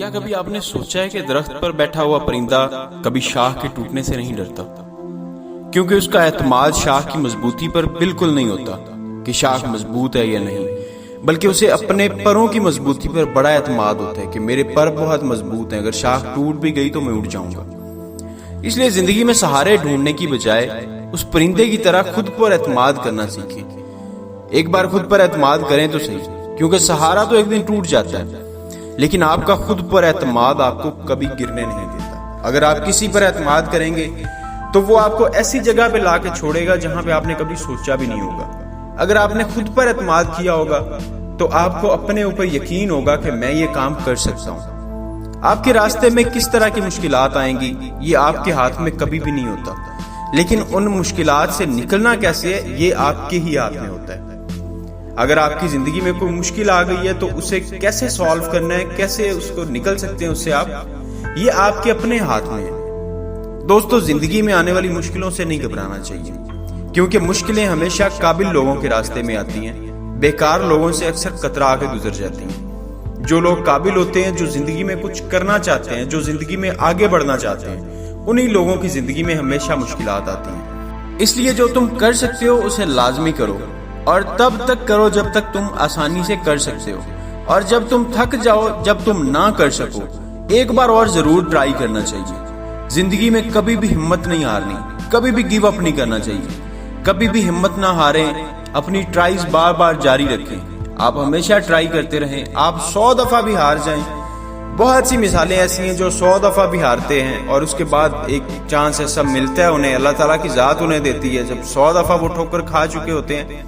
क्या कभी आपने सोचा है कि दरख्त पर बैठा हुआ परिंदा कभी शाख के टूटने से नहीं डरता? क्योंकि उसका एतमाद शाख की मजबूती पर बिल्कुल नहीं होता कि शाख मजबूत है या नहीं, बल्कि उसे अपने परों की मजबूती पर बड़ा एतमाद होता है कि मेरे पर बहुत मजबूत हैं, अगर शाख टूट भी गई तो मैं उड़ जाऊंगा। इसलिए जिंदगी में सहारे ढूंढने की बजाय उस परिंदे की तरह खुद पर एतमाद करना सीखें। एक बार खुद पर एतमाद करें तो सही, क्योंकि सहारा तो एक दिन टूट जाता है, लेकिन आपका खुद पर एतमाद आपको कभी गिरने नहीं देता। अगर आप किसी पर एतमाद करेंगे तो वो आपको ऐसी जगह पे लाके छोड़ेगा जहां पे आपने कभी सोचा भी नहीं होगा। अगर आपने खुद पर एतमाद किया होगा तो आपको अपने ऊपर यकीन होगा कि मैं ये काम कर सकता हूं। आपके रास्ते में किस तरह की मुश्किलात आएंगी ये आपके हाथ में कभी भी नहीं होता, लेकिन उन मुश्किलात से निकलना कैसे है ये आपके ही हाथ में होता है। अगर आपकी जिंदगी में कोई मुश्किल आ गई है तो उसे कैसे सॉल्व करना है, कैसे उसको निकल सकते हैं उससे आप, ये आपके अपने हाथ में है। दोस्तों, जिंदगी में आने वाली मुश्किलों से नहीं घबराना चाहिए, क्योंकि मुश्किलें हमेशा काबिल लोगों के रास्ते में आती हैं, बेकार लोगों से अक्सर कतरा के गुजर जाती हैं। जो लोग काबिल होते हैं, जो जिंदगी में कुछ करना चाहते हैं, जो जिंदगी में आगे बढ़ना चाहते हैं, उन्हीं लोगों की जिंदगी में हमेशा मुश्किलात आती हैं। इसलिए जो तुम कर सकते हो उसे लाजमी करो, और तब तक करो जब तक तुम आसानी से कर सकते हो, और जब तुम थक जाओ, जब तुम ना कर सको, एक बार और जरूर ट्राई करना चाहिए। जिंदगी में कभी भी हिम्मत नहीं हारनी, कभी भी गिव अप नहीं करना चाहिए, कभी भी हिम्मत ना हारें, अपनी ट्राइज बार बार जारी रखें। आप हमेशा ट्राई करते रहें, आप 100 दफा भी हार जाएं। बहुत सी मिसालें ऐसी हैं जो 100 दफा भी हारते हैं और उसके बाद एक चांस ऐसा मिलता है उन्हें, अल्लाह ताला की जात उन्हें देती है। जब 100 दफा वो ठोकर खा चुके होते हैं,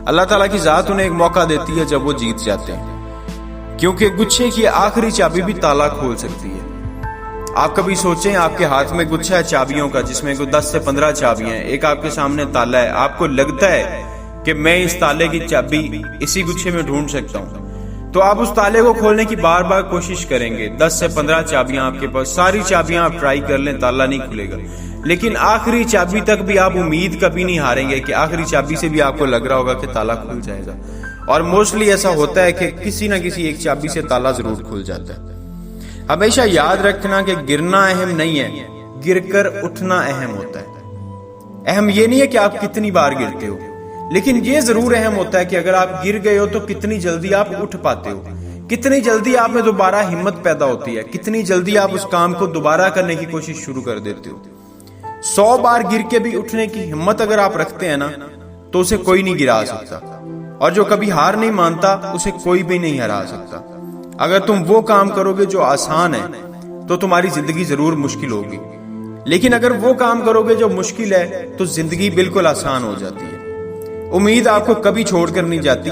अल्लाह ताला की जात उन्हें एक मौका देती है जब वो जीत जाते हैं, क्योंकि गुच्छे की आखिरी चाबी भी ताला खोल सकती है। आप कभी सोचें, आपके हाथ में गुच्छा है चाबियों का, जिसमें कोई 10 से 15 चाबियां हैं, एक आपके सामने ताला है। आपको लगता है कि मैं इस ताले की चाबी इसी गुच्छे में ढूंढ सकता हूं, तो आप उस ताले को खोलने की बार बार कोशिश करेंगे। 10 से 15 चाबियां आपके पास, सारी चाबियां आप ट्राई कर लें, ताला नहीं खुलेगा। लेकिन आखिरी चाबी तक भी आप उम्मीद कभी नहीं हारेंगे कि आखिरी चाबी से भी आपको लग रहा होगा कि ताला खुल जाएगा। और मोस्टली ऐसा होता है कि किसी ना किसी एक चाबी से ताला जरूर खुल जाता है। हमेशा याद रखना कि गिरना अहम नहीं है, गिरकर उठना अहम होता है। अहम ये नहीं है कि आप कितनी बार गिरते हो, लेकिन ये जरूर अहम होता है कि अगर आप गिर गए हो तो कितनी जल्दी आप उठ पाते हो, कितनी जल्दी आप में दोबारा हिम्मत पैदा होती है, कितनी जल्दी आप उस काम को दोबारा करने की कोशिश शुरू कर देते हो। 100 बार गिर के भी उठने की हिम्मत अगर आप रखते हैं ना, तो उसे कोई नहीं गिरा सकता, और जो कभी हार नहीं मानता उसे कोई भी नहीं हरा सकता। अगर तुम वो काम करोगे जो आसान है तो तुम्हारी जिंदगी जरूर मुश्किल होगी, लेकिन अगर वो काम करोगे जो मुश्किल है तो जिंदगी बिल्कुल आसान हो जाती है। उम्मीद आपको कभी छोड़कर नहीं जाती,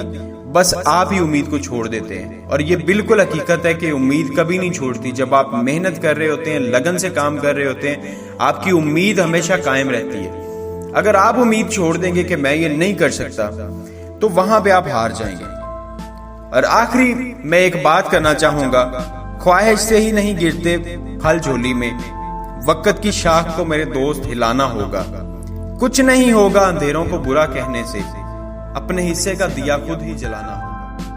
बस आप ही उम्मीद को छोड़ देते हैं। और ये बिल्कुल हकीकत है कि उम्मीद कभी नहीं छोड़ती। जब आप मेहनत कर रहे होते हैं, लगन से काम कर रहे होते हैं, आपकी उम्मीद हमेशा कायम रहती है। अगर आप उम्मीद छोड़ देंगे कि मैं ये नहीं कर सकता, तो वहां पे आप हार जाएंगे। और आखिरी मैं एक बात करना चाहूंगा, ख्वाहिश से ही नहीं गिरते फल झोली में, वक्त की शाख को मेरे दोस्त हिलाना होगा। कुछ नहीं होगा अंधेरों को बुरा कहने से, अपने हिस्से का दिया खुद ही जलाना होगा।